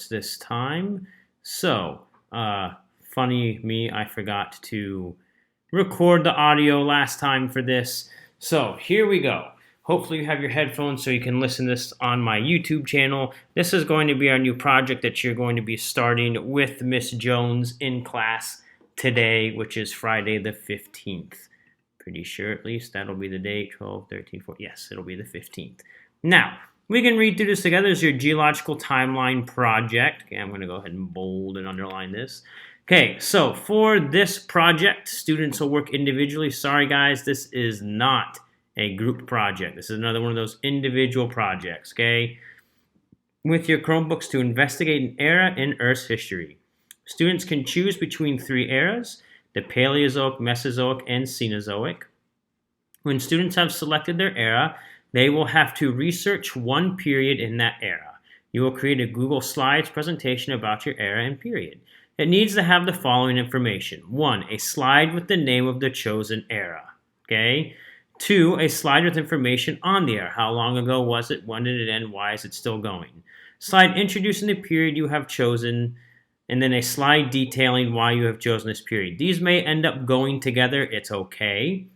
this time. So, funny me, I forgot to record the audio last time for this. So, here we go. Hopefully you have your headphones so you can listen to this on my YouTube channel. This is going to be our new project that you're going to be starting with Miss Jones in class today, which is Friday the 15th. Pretty sure at least that'll be the date, 12, 13, 14. Yes, it'll be the 15th. Now, we can read through this together. This is your geological timeline project. Okay, I'm going to go ahead and bold and underline this. Okay, so for this project, students will work individually. Sorry, guys, this is not a group project. This is another one of those individual projects, okay? With your Chromebooks to investigate an era in Earth's history. Students can choose between 3 eras, the Paleozoic, Mesozoic, and Cenozoic. When students have selected their era, they will have to research one period in that era. You will create a Google Slides presentation about your era and period. It needs to have the following information. 1, a slide with the name of the chosen era. Okay? 2, a slide with information on the era. How long ago was it? When did it end? Why is it still going? Slide introducing the period you have chosen, and then a slide detailing why you have chosen this period. These may end up going together. It's okay.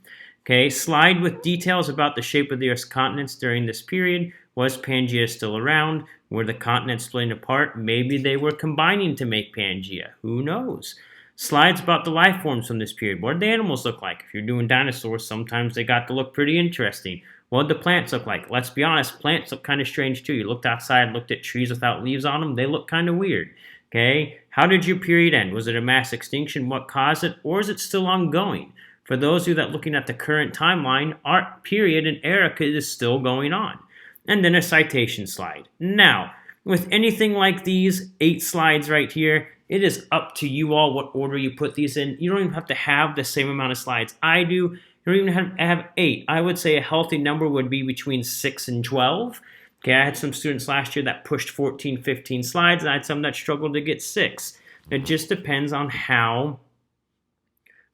Okay, slide with details about the shape of the Earth's continents during this period. Was Pangaea still around? Were the continents splitting apart? Maybe they were combining to make Pangaea. Who knows? Slides about the life forms from this period. What did the animals look like? If you're doing dinosaurs, sometimes they got to look pretty interesting. What did the plants look like? Let's be honest, plants look kind of strange too. You looked outside, looked at trees without leaves on them, they look kind of weird. Okay, how did your period end? Was it a mass extinction? What caused it? Or is it still ongoing? For those of you that are looking at the current timeline, our period and era is still going on. And then a citation slide. Now, with anything like these 8 slides right here, it is up to you all what order you put these in. You don't even have to have the same amount of slides I do. You don't even have 8. I would say a healthy number would be between 6 and 12. Okay, I had some students last year that pushed 14, 15 slides, and I had some that struggled to get 6. It just depends on how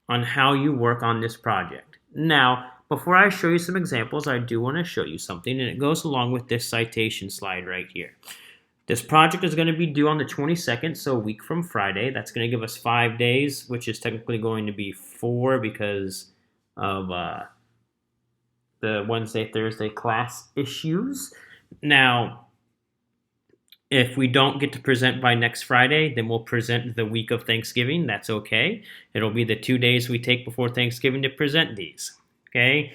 you work on this project. Now, before I show you some examples, I do want to show you something, and it goes along with this citation slide right here. This project is going to be due on the 22nd, so a week from Friday. That's going to give us 5 days, which is technically going to be 4 because of the Wednesday, Thursday class issues. Now, if we don't get to present by next Friday, then we'll present the week of Thanksgiving. That's okay. It'll be the 2 days we take before Thanksgiving to present these. Okay?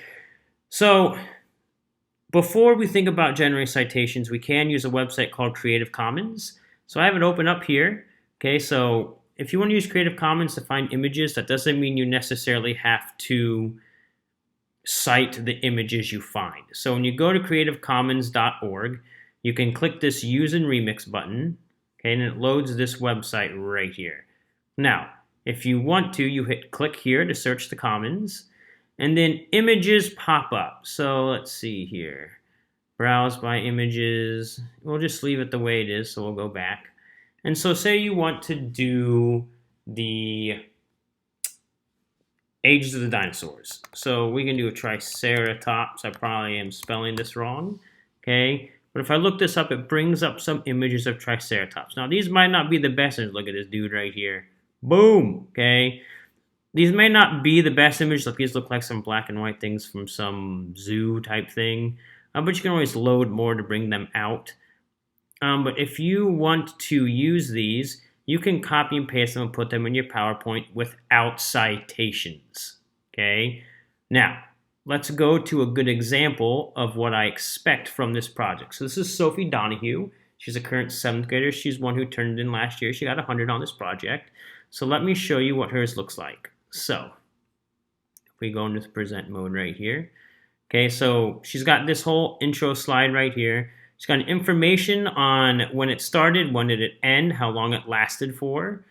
So, before we think about generating citations, we can use a website called Creative Commons. So I have it open up here. Okay, so if you want to use Creative Commons to find images, that doesn't mean you necessarily have to cite the images you find. So when you go to creativecommons.org, you can click this Use and Remix button, okay, and it loads this website right here. Now, if you want to, you hit click here to search the commons, and then images pop up. So let's see here. Browse by images. We'll just leave it the way it is, so we'll go back. And so say you want to do the ages of the dinosaurs. So we can do a Triceratops. I probably am spelling this wrong, okay? But if I look this up, it brings up some images of Triceratops. Now, these might not be the best images. Look at this dude right here. Boom, okay? These may not be the best images. Look, these look like some black and white things from some zoo type thing. But you can always load more to bring them out. But if you want to use these, you can copy and paste them and put them in your PowerPoint without citations, okay? Now, let's go to a good example of what I expect from this project. So this is Sophie Donahue. She's a current 7th grader. She's one who turned in last year. She got 100 on this project. So let me show you what hers looks like. So if we go into the present mode right here. Okay, so she's got this whole intro slide right here. She's got information on when it started, when did it end, how long it lasted for,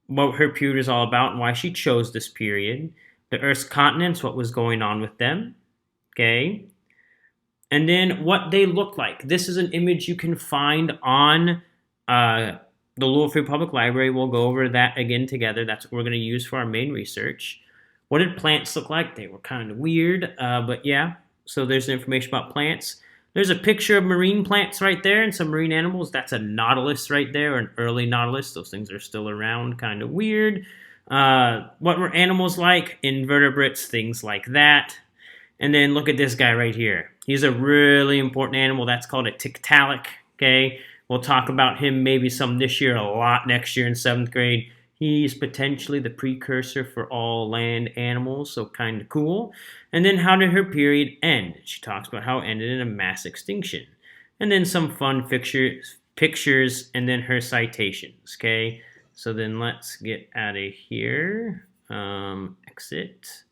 what her period is all about, and why she chose this period. The Earth's continents, what was going on with them, okay? And then what they look like. This is an image you can find on the Louisville Free Public Library. We'll go over that again together. That's what we're going to use for our main research. What did plants look like? They were kind of weird, but yeah. So there's information about plants. There's a picture of marine plants right there and some marine animals. That's a nautilus right there, or an early nautilus. Those things are still around, kind of weird. What were animals like? Invertebrates, things like that. And then look at this guy right here. He's a really important animal. That's called a tiktaalik, okay? We'll talk about him maybe some this year, a lot next year in 7th grade. He's potentially the precursor for all land animals, so kind of cool. And then how did her period end? She talks about how it ended in a mass extinction. And then some fun pictures, and then her citations, okay? So then let's get out of here. Exit,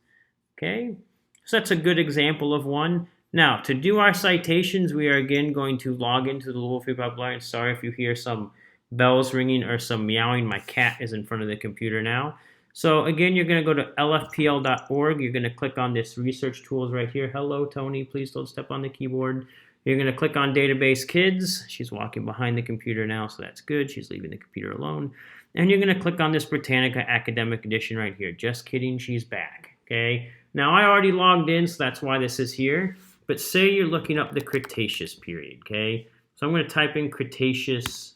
okay? So that's a good example of one. Now, to do our citations, we are again going to log into the Louisville Free Public Library. Sorry if you hear some bells ringing or some meowing. My cat is in front of the computer now. So again, you're going to go to lfpl.org. You're going to click on this research tools right here. Hello, Tony. Please don't step on the keyboard. You're going to click on database kids. She's walking behind the computer now, so that's good. She's leaving the computer alone. And you're going to click on this Britannica Academic Edition right here. Just kidding, she's back. Okay. Now, I already logged in, so that's why this is here. But say you're looking up the Cretaceous period, okay? So I'm going to type in Cretaceous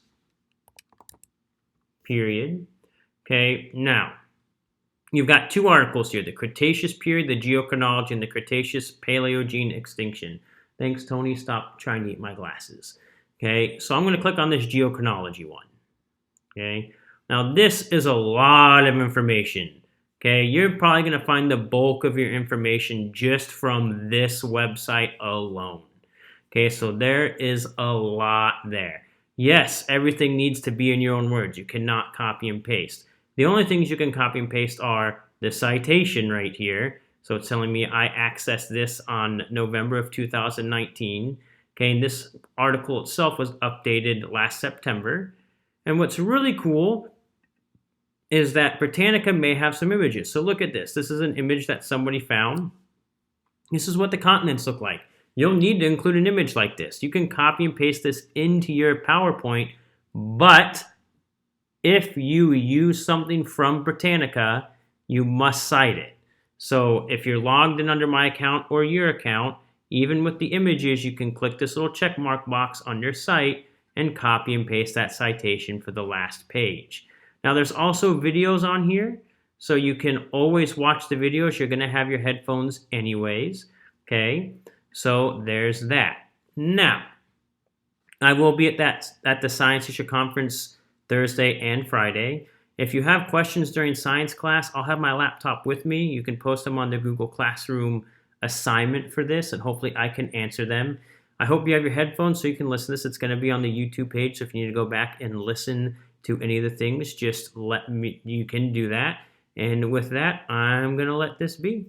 period, okay? Now, you've got two articles here, the Cretaceous period, the geochronology, and the Cretaceous Paleogene extinction. Thanks, Tony. Stop trying to eat my glasses. Okay, so I'm going to click on this geochronology one. Okay, now this is a lot of information. Okay, you're probably going to find the bulk of your information just from this website alone. Okay, so there is a lot there. Yes, everything needs to be in your own words. You cannot copy and paste. The only things you can copy and paste are the citation right here. So it's telling me I accessed this on November of 2019. Okay, and this article itself was updated last September. And what's really cool is that Britannica may have some images. So look at this. This is an image that somebody found. This is what the continents look like. You don't need to include an image like this. You can copy and paste this into your PowerPoint, but if you use something from Britannica, you must cite it. So if you're logged in under my account or your account, even with the images, you can click this little check mark box on your site and copy and paste that citation for the last page. Now there's also videos on here, so you can always watch the videos. You're going to have your headphones anyways, okay? So there's that. Now, I will be at the Science Teacher Conference Thursday and Friday. If you have questions during science class, I'll have my laptop with me. You can post them on the Google Classroom assignment for this, and hopefully I can answer them. I hope you have your headphones so you can listen to this. It's going to be on the YouTube page, so if you need to go back and listen to any of the things, just let me, you can do that. And with that, I'm going to let this be.